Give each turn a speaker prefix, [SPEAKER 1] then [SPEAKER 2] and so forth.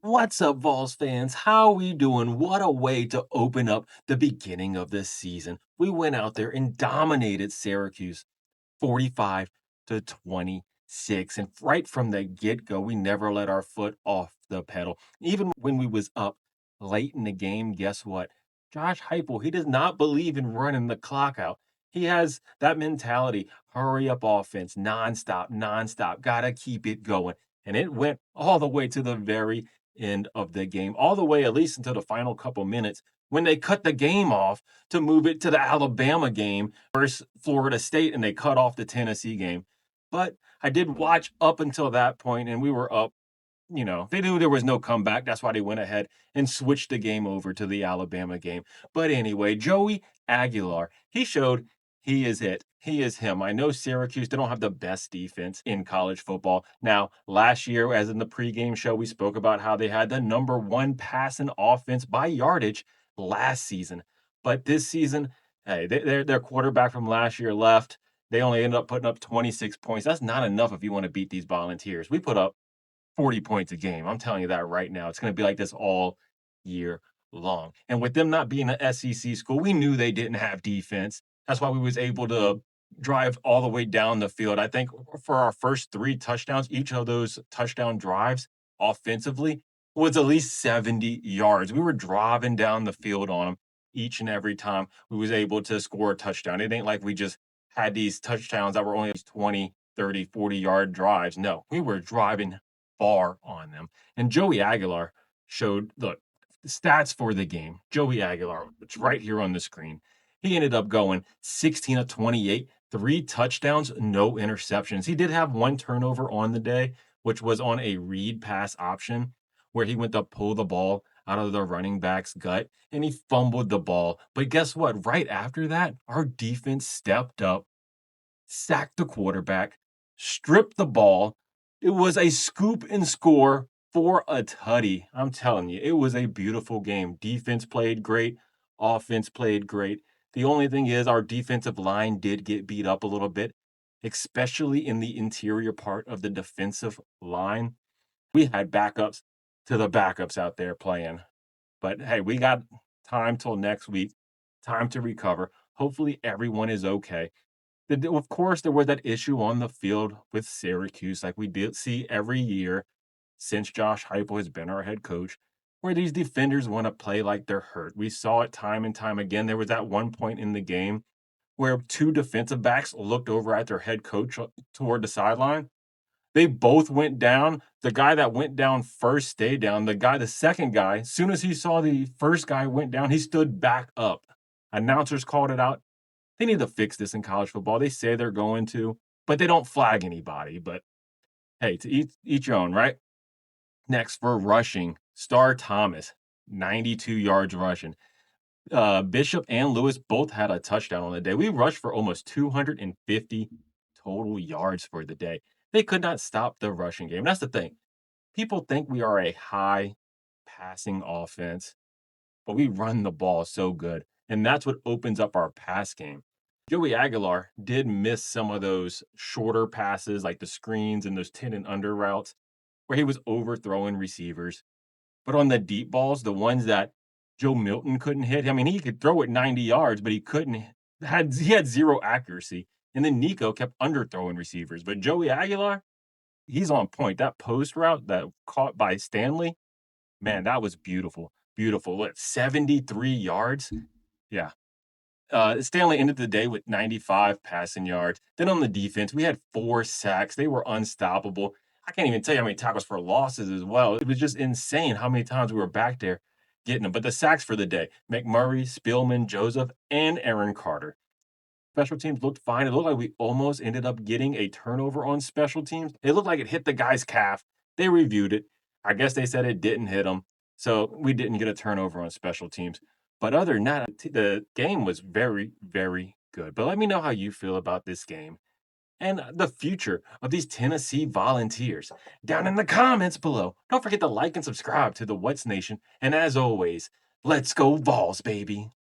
[SPEAKER 1] What's up, Vols fans? How we doing? What a way to open up the beginning of this season. We went out there and dominated Syracuse 45-26. And right from the get-go, we never let our foot off the pedal. Even when we was up late in the game, guess what? Josh Heupel, he does not believe in running the clock out. He has that mentality, hurry up offense, nonstop, nonstop, gotta keep it going. And it went all the way to the very end of the game, all the way at least until the final couple minutes when they cut the game off to move it to the Alabama game versus Florida State, and they cut off the Tennessee game. But I did watch up until that point, and we were up. They knew there was no comeback. That's why they went ahead and switched the game over to the Alabama game. But anyway, Joey Aguilar, he showed he is it. He is him. I know Syracuse, they don't have the best defense in college football. Now, last year, as in the pregame show, we spoke about how they had the number one passing offense by yardage last season. But this season, hey, their quarterback from last year left. They only ended up putting up 26 points. That's not enough if you want to beat these Volunteers. We put up 40 points a game. I'm telling you that right now. It's going to be like this all year long. And with them not being an SEC school, we knew they didn't have defense. That's why we was able to drive all the way down the field. I think for our first three touchdowns, each of those touchdown drives offensively was at least 70 yards. We were driving down the field on them each and every time we was able to score a touchdown. It ain't like we just had these touchdowns that were only 20, 30, 40-yard drives. No, we were driving far on them. And Joey Aguilar showed the stats for the game. Joey Aguilar, it's right here on the screen. He ended up going 16 of 28, three touchdowns, no interceptions. He did have one turnover on the day, which was on a read pass option where he went to pull the ball out of the running back's gut and he fumbled the ball. But guess what? Right after that, our defense stepped up, sacked the quarterback, stripped the ball. It was a scoop and score for a tutty. I'm telling you, it was a beautiful game. Defense played great, offense played great. The only thing is, our defensive line did get beat up a little bit, especially in the interior part of the defensive line. We had backups to the backups out there playing. But hey, we got time till next week, time to recover. Hopefully, everyone is okay. Of course, there was that issue on the field with Syracuse, like we did see every year since Josh Heupel has been our head coach, where these defenders want to play like they're hurt. We saw it time and time again. There was that one point in the game where two defensive backs looked over at their head coach toward the sideline. They both went down. The guy that went down first stayed down. The second guy, as soon as he saw the first guy went down, he stood back up. Announcers called it out. They need to fix this in college football. They say they're going to, but they don't flag anybody. But hey, to each your own, right? Next for rushing, Star Thomas, 92 yards rushing. Bishop and Lewis both had a touchdown on the day. We rushed for almost 250 total yards for the day. They could not stop the rushing game. That's the thing. People think we are a high passing offense, but we run the ball so good. And that's what opens up our pass game. Joey Aguilar did miss some of those shorter passes, like the screens and those 10 and under routes, where he was overthrowing receivers. But on the deep balls, the ones that Joe Milton couldn't hit, I mean, he could throw it 90 yards, but he had zero accuracy. And then Nico kept underthrowing receivers. But Joey Aguilar, he's on point. That post route that caught by Stanley, man, that was beautiful. Beautiful. What, 73 yards? Yeah. Stanley ended the day with 95 passing yards. Then on the defense, we had 4 sacks. They were unstoppable. I can't even tell you how many tackles for losses as well. It was just insane how many times we were back there getting them. But the sacks for the day, McMurray, Spielman, Joseph, and Aaron Carter. Special teams looked fine. It looked like we almost ended up getting a turnover on special teams. It looked like it hit the guy's calf. They reviewed it. I guess they said it didn't hit him. So we didn't get a turnover on special teams. But other than that, the game was very, very good. But let me know how you feel about this game and the future of these Tennessee Volunteers down in the comments below. Don't forget to like and subscribe to the What's Nation. And as always, let's go Vols, baby.